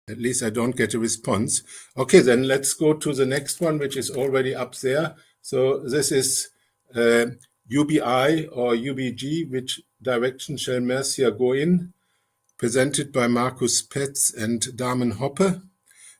At least I don't get a response. Okay, then let's go to the next one, which is already up there. So this is UBI or UBG, which direction shall Mercia go in? Presented by Markus Petz and Damen Hoppe.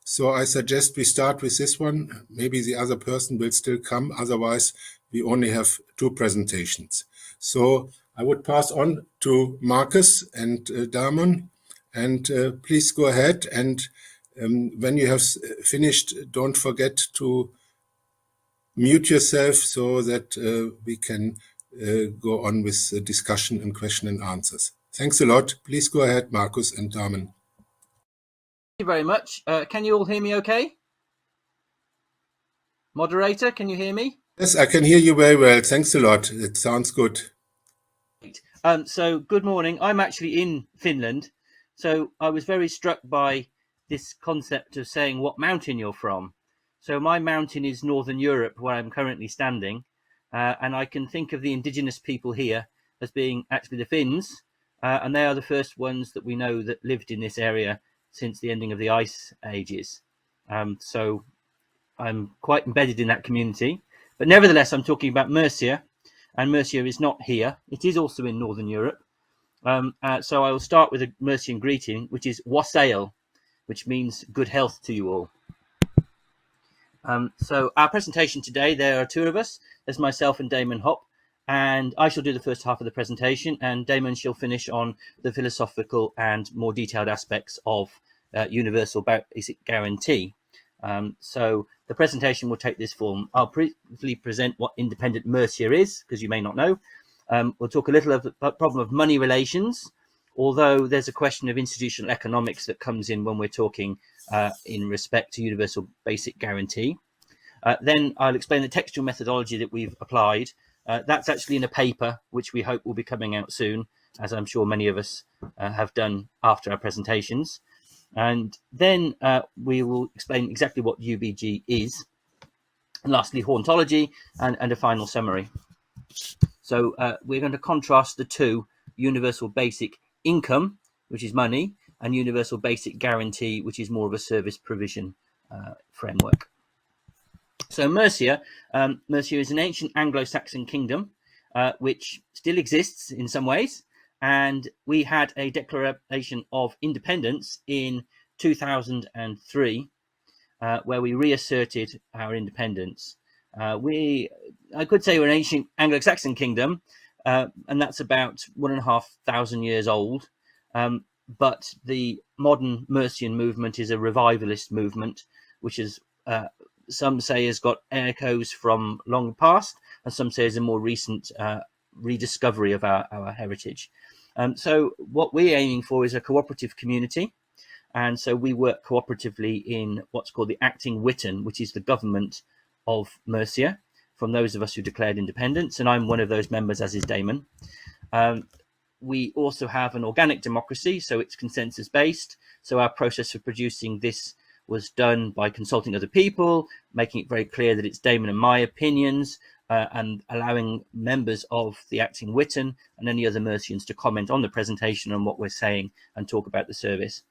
So I suggest we start with this one. Maybe the other person will still come. Otherwise, we only have two presentations. So I would pass on to Markus and Damen. And please go ahead. And when you have finished, don't forget to mute yourself so that we can go on with the discussion and question and answers. Thanks a lot. Please go ahead, Markus and Damen. Thank you very much. Can you all hear me okay? Moderator, can you hear me? Yes, I can hear you very well. Thanks a lot. It sounds good. So good morning. I'm actually in Finland. So I was very struck by this concept of saying what mountain you're from. So my mountain is Northern Europe, where I'm currently standing. And I can think of the indigenous people here as being actually the Finns. And they are the first ones that we know that lived in this area since the ending of the ice ages. So I'm quite embedded in that community. But nevertheless, I'm talking about Mercia. And Mercia is not here. It is also in Northern Europe. So I will start with a Mercian greeting, which is wassail, which means good health to you all. So our presentation today, there are two of us. There's myself and Damon Hopp. And I shall do the first half of the presentation, and Damon shall finish on the philosophical and more detailed aspects of universal basic guarantee. So the presentation will take this form. I'll briefly present what Independent Mercia is, because you may not know. We'll talk a little about the problem of money relations, although there's a question of institutional economics that comes in when we're talking in respect to universal basic guarantee. Then I'll explain the textual methodology that we've applied. That's actually in a paper, which we hope will be coming out soon, as I'm sure many of us have done after our presentations. And then we will explain exactly what UBG is. And lastly, hauntology and a final summary. So we're going to contrast the two: universal basic income, which is money, and universal basic guarantee, which is more of a service provision framework. So Mercia is an ancient Anglo-Saxon kingdom, which still exists in some ways. And we had a declaration of independence in 2003, where we reasserted our independence. I could say we're an ancient Anglo-Saxon kingdom, and that's about 1,500 years old. But the modern Mercian movement is a revivalist movement, which is some say has got echoes from long past, and some say is a more recent rediscovery of our heritage. So what we're aiming for is a cooperative community. And so we work cooperatively in what's called the Acting Witan, which is the government of Mercia, from those of us who declared independence. And I'm one of those members, as is Damon. We also have an organic democracy, so it's consensus based. So our process for producing this was done by consulting other people, making it very clear that it's Damon and my opinions, and allowing members of the Acting Witan and any other Mercians to comment on the presentation and what we're saying and talk about the service.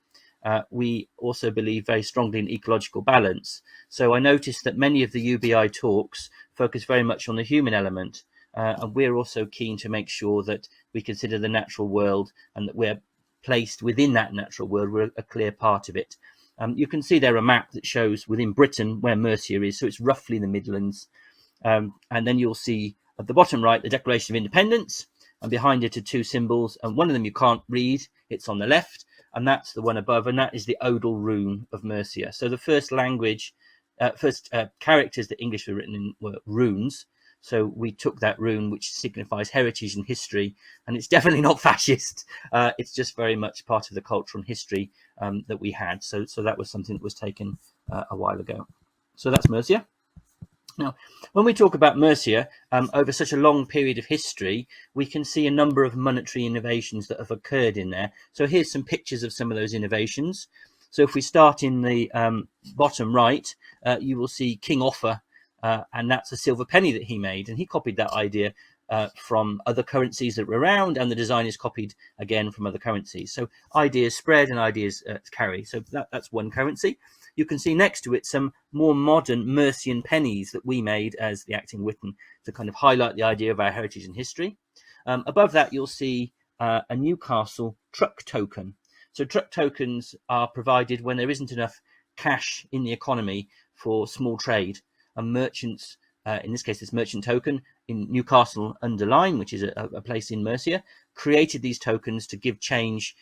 We also believe very strongly in ecological balance. So I noticed that many of the UBI talks focus very much on the human element. And we're also keen to make sure that we consider the natural world and that we're placed within that natural world. We're a clear part of it. You can see there a map that shows within Britain where Mercia is. So it's roughly the Midlands. And then you'll see at the bottom right, the Declaration of Independence, and behind it are two symbols. And one of them you can't read. It's on the left. And that's the one above. And that is the Odal rune of Mercia. So the first characters that English were written in were runes. So we took that rune, which signifies heritage and history, and it's definitely not fascist. It's just very much part of the culture and history that we had. So that was something that was taken a while ago. So that's Mercia. Now, when we talk about Mercia, over such a long period of history, we can see a number of monetary innovations that have occurred in there. So here's some pictures of some of those innovations. So if we start in the bottom right, you will see King Offa. And that's a silver penny that he made, and he copied that idea from other currencies that were around, and the design is copied again from other currencies. So ideas spread and ideas carry. So that's one currency. You can see next to it some more modern Mercian pennies that we made as the Acting Witan to kind of highlight the idea of our heritage and history. Above that, you'll see a Newcastle truck token. So truck tokens are provided when there isn't enough cash in the economy for small trade, and merchants, in this case, this merchant token in Newcastle under Lyme, which is a place in Mercia, created these tokens to give change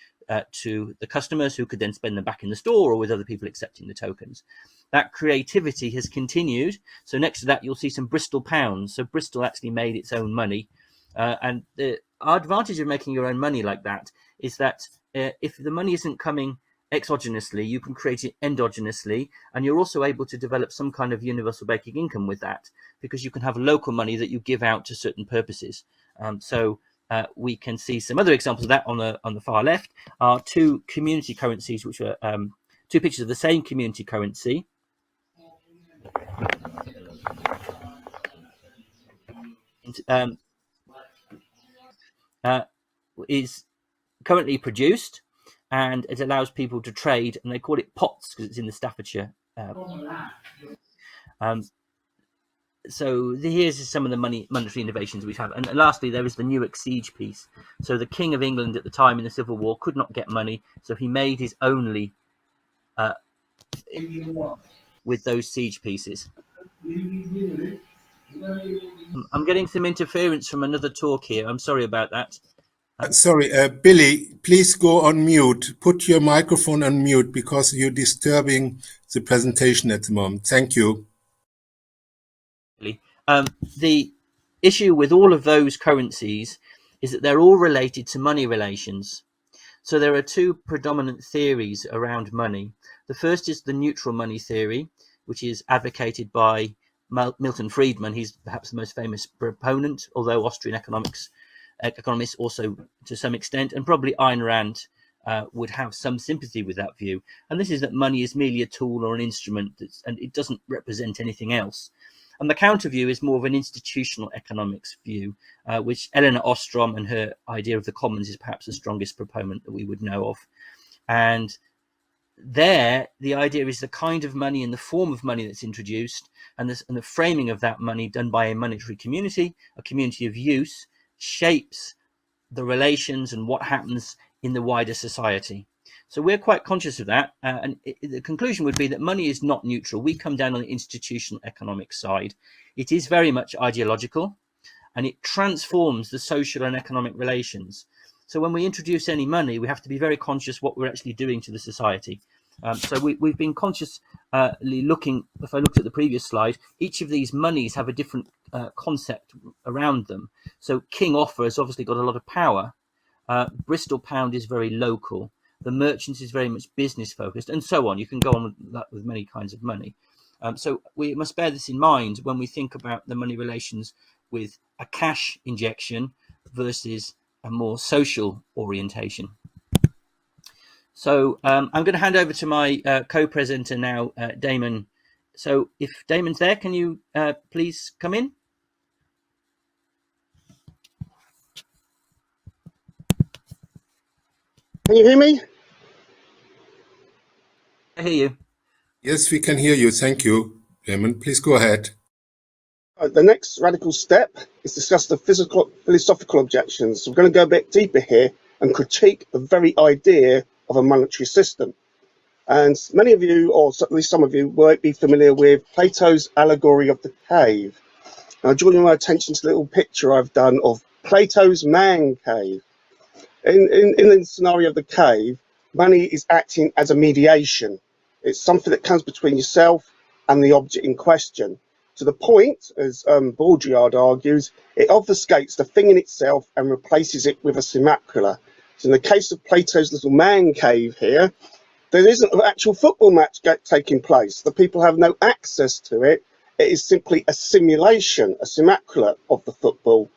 to the customers, who could then spend them back in the store or with other people accepting the tokens. That creativity has continued. So next to that, you'll see some Bristol pounds. So Bristol actually made its own money. And our advantage of making your own money like that is that if the money isn't coming exogenously, you can create it endogenously, and you're also able to develop some kind of universal basic income with that, because you can have local money that you give out to certain purposes. So we can see some other examples of that on the far left are two community currencies, which are two pictures of the same community currency. Is currently produced, and it allows people to trade, and they call it POTS because it's in the Staffordshire. So here's some of the monetary innovations we have. And lastly, there is the Newark siege piece. So the King of England at the time in the Civil War could not get money, so he made his only with those siege pieces. I'm getting some interference from another talk here. I'm sorry about that. Sorry, Billy, please go on mute. Put your microphone on mute because you're disturbing the presentation at the moment. Thank you. The issue with all of those currencies is that they're all related to money relations. So there are two predominant theories around money. The first is the neutral money theory, which is advocated by Milton Friedman. He's perhaps the most famous proponent, although Austrian economists also to some extent, and probably Ayn Rand would have some sympathy with that view. And this is that money is merely a tool or an instrument, and it doesn't represent anything else. And the counter view is more of an institutional economics view, which Eleanor Ostrom and her idea of the commons is perhaps the strongest proponent that we would know of. And there, the idea is the kind of money and the form of money that's introduced, and the framing of that money done by a monetary community, a community of use, shapes the relations and what happens in the wider society. So we're quite conscious of that, and the conclusion would be that money is not neutral. We come down on the institutional economic side. It is very much ideological, and it transforms the social and economic relations. So when we introduce any money, we have to be very conscious what we're actually doing to the society. So we've been consciously looking, if I looked at the previous slide, each of these monies have a different concept around them. So King Offa has obviously got a lot of power. Bristol Pound is very local. The Merchants is very much business focused, and so on. You can go on with that with many kinds of money. So we must bear this in mind when we think about the money relations with a cash injection versus a more social orientation. So I'm going to hand over to my co-presenter now, Damon. So if Damon's there, can you please come in? Can you hear me? I hear you. Yes, we can hear you. Thank you, Damon. Please go ahead. The next radical step is discuss the philosophical objections. So we're going to go a bit deeper here and critique the very idea of a monetary system. And many of you, or at least some of you, might be familiar with Plato's allegory of the cave. Now, drawing my attention to the little picture I've done of Plato's man cave. In the scenario of the cave, money is acting as a mediation. It's something that comes between yourself and the object in question. To the point, as Baudrillard argues, it obfuscates the thing in itself and replaces it with a simulacra. So in the case of Plato's little man cave here, there isn't an actual football match taking place. The people have no access to it. It is simply a simulation, a simulacra of the football.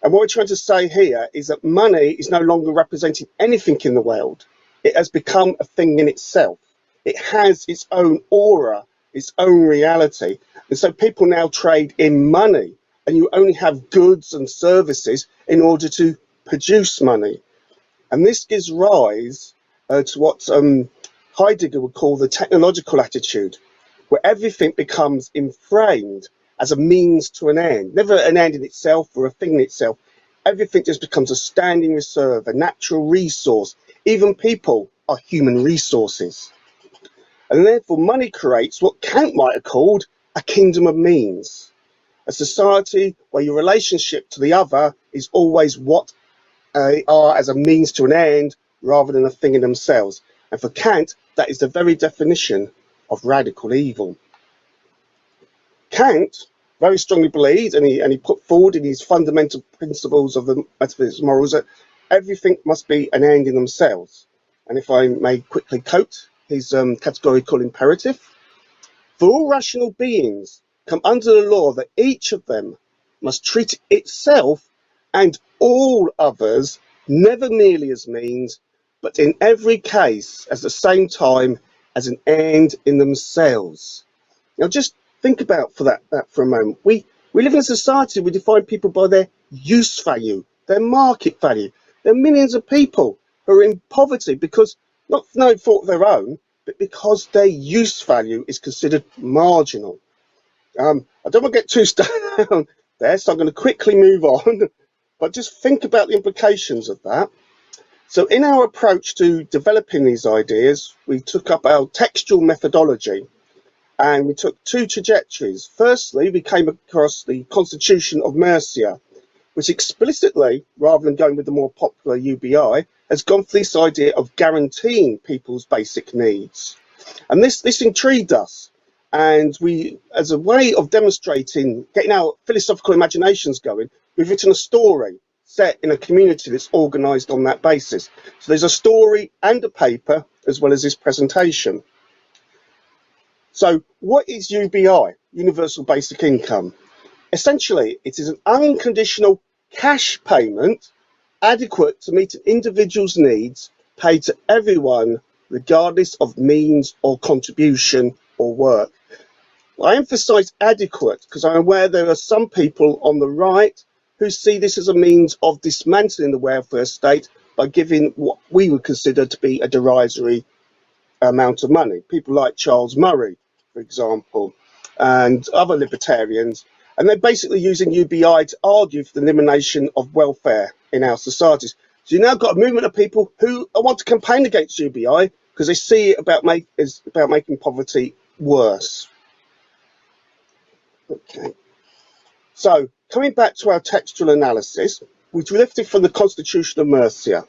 And what we're trying to say here is that money is no longer representing anything in the world. It has become a thing in itself. It has its own aura, its own reality. And so people now trade in money. and you only have goods and services in order to produce money. And this gives rise to what Heidegger would call the technological attitude, where everything becomes inframed as a means to an end, never an end in itself or a thing in itself. Everything just becomes a standing reserve, a natural resource. Even people are human resources. And therefore money creates what Kant might have called a kingdom of means, a society where your relationship to the other is always what they are as a means to an end rather than a thing in themselves. And for Kant, that is the very definition of radical evil. Kant very strongly believed, and he put forward in his fundamental principles of the metaphysics of morals, that everything must be an end in themselves. And if I may quickly quote his categorical imperative, for all rational beings come under the law that each of them must treat itself and all others never merely as means, but in every case at the same time as an end in themselves. Now just think about that for a moment. We live in a society, we define people by their use value, their market value. There are millions of people who are in poverty because, not for no fault of their own, but because their use value is considered marginal. I don't want to get too down there, so I'm going to quickly move on, but just think about the implications of that. So in our approach to developing these ideas, we took up our textual methodology, and we took two trajectories. Firstly, we came across the Constitution of Mercia, which explicitly, rather than going with the more popular UBI, has gone for this idea of guaranteeing people's basic needs. And this intrigued us. And we, as a way of demonstrating, getting our philosophical imaginations going, we've written a story set in a community that's organised on that basis. So there's a story and a paper, as well as this presentation. So what is UBI, Universal Basic Income? Essentially, it is an unconditional cash payment adequate to meet an individual's needs, paid to everyone, regardless of means or contribution or work. I emphasise adequate because I'm aware there are some people on the right who see this as a means of dismantling the welfare state by giving what we would consider to be a derisory amount of money. People like Charles Murray, for example, and other libertarians, and they're basically using UBI to argue for the elimination of welfare in our societies. So you've now got a movement of people who want to campaign against UBI because they see it about making poverty worse. Okay. So coming back to our textual analysis, we drifted from the Constitution of Mercia.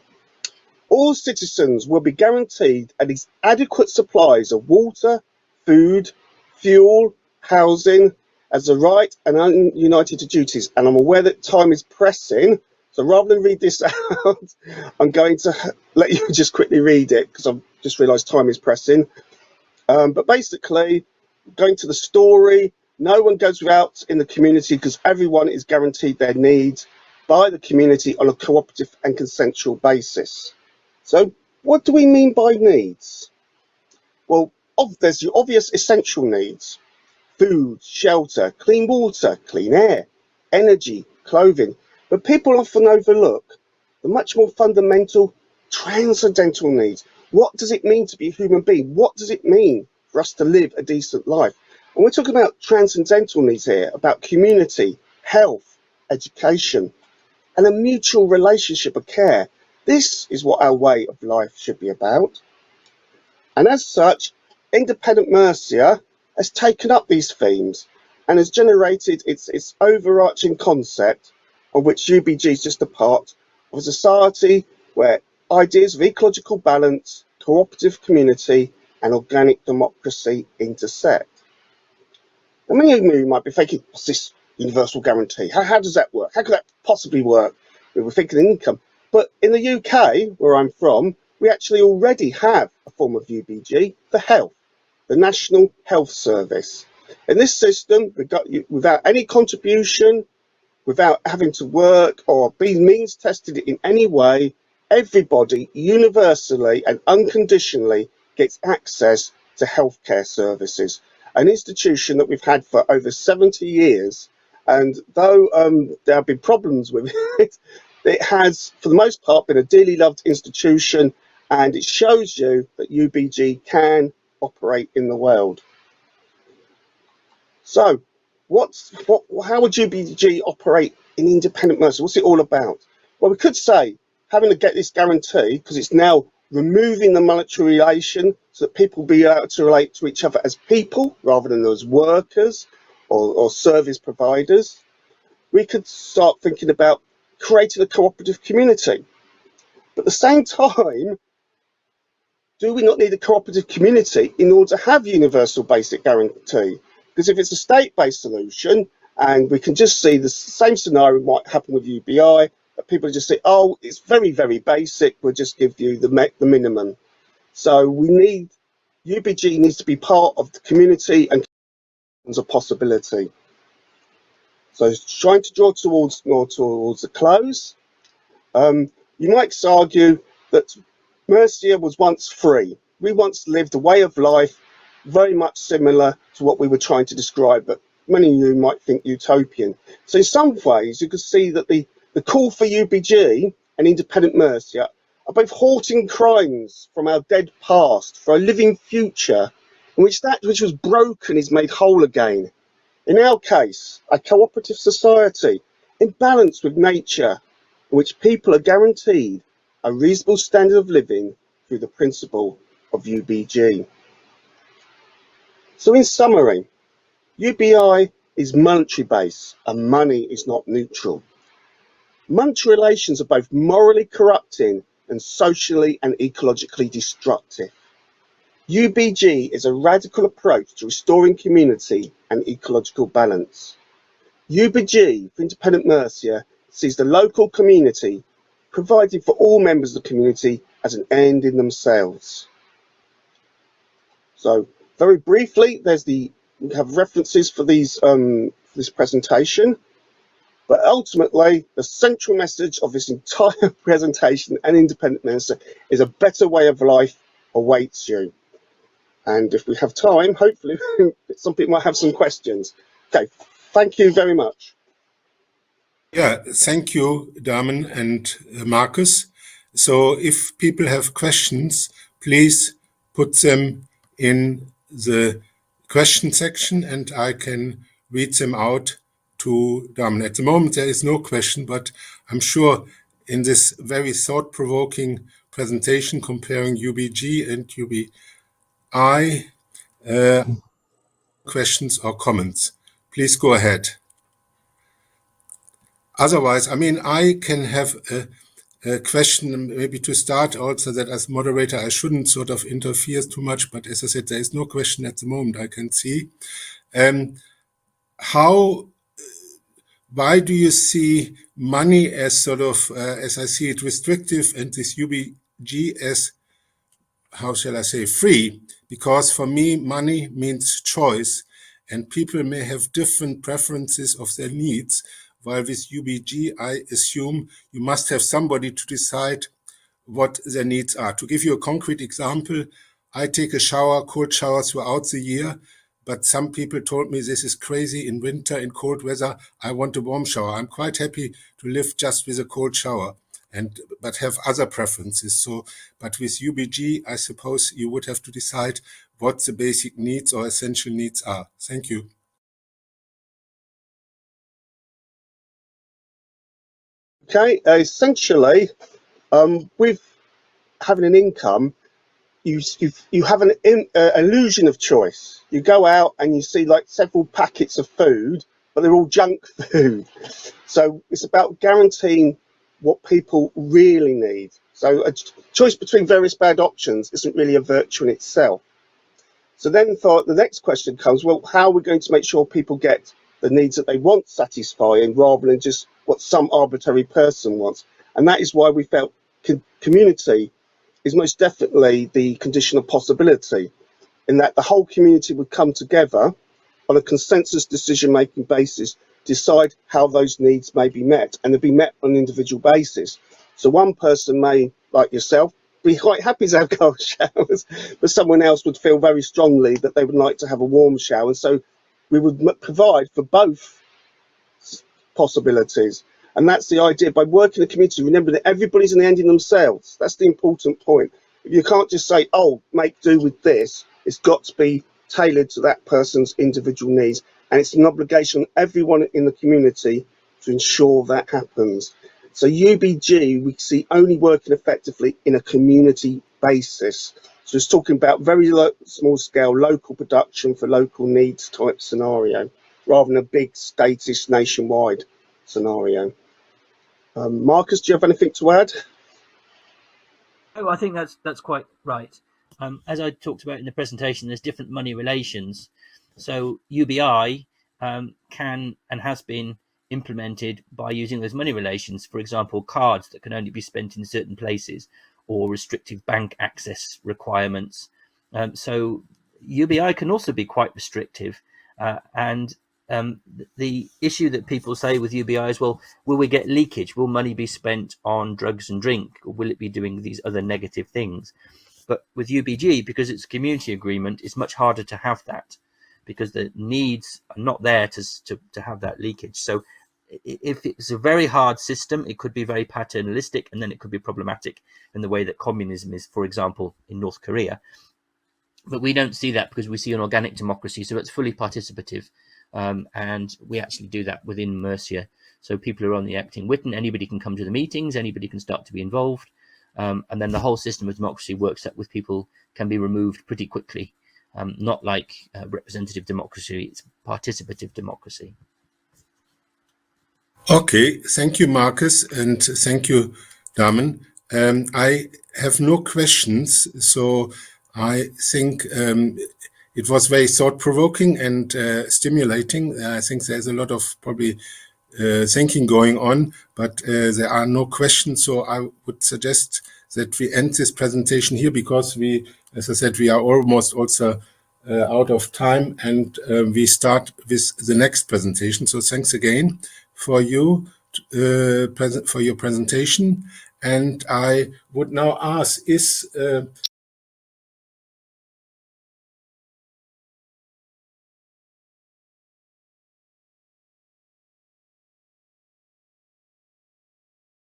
All citizens will be guaranteed at least adequate supplies of water, food, fuel, housing, as a right and ununited to duties. And I'm aware that time is pressing, so rather than read this out, I'm going to let you just quickly read it because I've just realised time is pressing. But basically, going to the story, no one goes without in the community because everyone is guaranteed their needs by the community on a cooperative and consensual basis. So what do we mean by needs? Well, there's the obvious essential needs: food, shelter, clean water, clean air, energy, clothing. But people often overlook the much more fundamental transcendental needs. What does it mean to be a human being? What does it mean for us to live a decent life? And we're talking about transcendental needs here, about community, health, education, and a mutual relationship of care. This is what our way of life should be about. And as such, Independent Mercia has taken up these themes and has generated its overarching concept, of which UBG is just a part of a society where ideas of ecological balance, cooperative community, and organic democracy intersect. Now, many of you might be thinking, what's this universal guarantee? How does that work? How could that possibly work? We were thinking income. But in the UK, where I'm from, we actually already have a form of UBG for health, the National Health Service. In this system, without any contribution, without having to work or be means tested in any way, everybody universally and unconditionally gets access to healthcare services, an institution that we've had for over 70 years And though there have been problems with it, it has, for the most part, been a dearly loved institution, and it shows you that UBG can operate in the world. So, how would UBG operate in Independent Mercia? What's it all about? Well, we could say having to get this guarantee, because it's now removing the monetary relation so that people will be able to relate to each other as people rather than as workers or service providers. We could start thinking about creating a cooperative community. But at the same time, do we not need a cooperative community in order to have universal basic guarantee? Because if it's a state-based solution, and we can just see the same scenario might happen with UBI, that people just say, oh, it's very, very basic, we'll just give you the minimum. So UBG needs to be part of the community and as a possibility. So trying to draw more towards the close, you might argue that Mercia was once free. We once lived a way of life very much similar to what we were trying to describe, but many of you might think utopian. So in some ways, you can see that the call for UBG and Independent Mercia are both haunting crimes from our dead past for a living future in which that which was broken is made whole again. In our case, a cooperative society in balance with nature, in which people are guaranteed a reasonable standard of living through the principle of UBG. So in summary, UBI is monetary based and money is not neutral. Monetary relations are both morally corrupting and socially and ecologically destructive. UBG is a radical approach to restoring community and ecological balance. UBG for Independent Mercia sees the local community providing for all members of the community as an end in themselves. So very briefly, we have references for these this presentation, but ultimately the central message of this entire presentation and Independent Mercia is a better way of life awaits you. And if we have time, hopefully some people might have some questions. Okay, thank you very much. Yeah, thank you, Damen and Marcus. So if people have questions, please put them in the question section and I can read them out to Damen. At the moment, there is no question, but I'm sure in this very thought-provoking presentation comparing UBG and UBI, questions or comments. Please go ahead. Otherwise, I mean, I can have a question maybe to start also that as moderator, I shouldn't sort of interfere too much, but as I said, there is no question at the moment I can see. Why do you see money as sort of, as I see it, restrictive and this UBG as, how shall I say, free? Because for me, money means choice and people may have different preferences of their needs. While with UBG, I assume you must have somebody to decide what their needs are. To give you a concrete example, I take a shower, cold shower throughout the year, but some people told me this is crazy in winter, in cold weather, I want a warm shower. I'm quite happy to live just with a cold shower, but have other preferences. So, but with UBG, I suppose you would have to decide what the basic needs or essential needs are. Thank you. Okay, essentially, with having an income, you have an illusion of choice. You go out and you see like several packets of food, but they're all junk food. So it's about guaranteeing what people really need. So a choice between various bad options isn't really a virtue in itself. So then the next question comes, well, how are we going to make sure people get the needs that they want satisfying rather than just what some arbitrary person wants? And that is why we felt community is most definitely the condition of possibility, in that the whole community would come together on a consensus decision-making basis, decide how those needs may be met, and they'll be met on an individual basis. So one person may, like yourself, be quite happy to have cold showers, but someone else would feel very strongly that they would like to have a warm shower. And so we would provide for both possibilities. And that's the idea. By working in the community, remember that everybody's in the end in themselves. That's the important point. You can't just say, oh, make do with this. It's got to be tailored to that person's individual needs. And it's an obligation on everyone in the community to ensure that happens. So UBG, we see only working effectively in a community basis. So it's talking about very small scale, local production for local needs type scenario, rather than a big statish nationwide scenario. Marcus, do you have anything to add? Oh, I think that's quite right. As I talked about in the presentation, there's different money relations. So UBI can and has been implemented by using those money relations. For example, cards that can only be spent in certain places, or restrictive bank access requirements. So UBI can also be quite restrictive, and the issue that people say with UBI is, well, will we get leakage? Will money be spent on drugs and drink? Or will it be doing these other negative things? But with UBG, because it's a community agreement, it's much harder to have that, because the needs are not there to have that leakage. So if it's a very hard system, it could be very paternalistic, and then it could be problematic in the way that communism is, for example, in North Korea. But we don't see that, because we see an organic democracy, so it's fully participative. And we actually do that within Mercia. So people are on the acting written, anybody can come to the meetings, anybody can start to be involved. And then the whole system of democracy works that with people can be removed pretty quickly. Not like representative democracy, it's participative democracy. Okay, thank you, Marcus, and thank you, Damen. I have no questions, so I think it was very thought-provoking and stimulating. I think there's a lot of probably thinking going on, but there are no questions, so I would suggest that we end this presentation here, because we, as I said, we are almost also out of time, and we start with the next presentation. So thanks again for you for your presentation, and I would now ask, is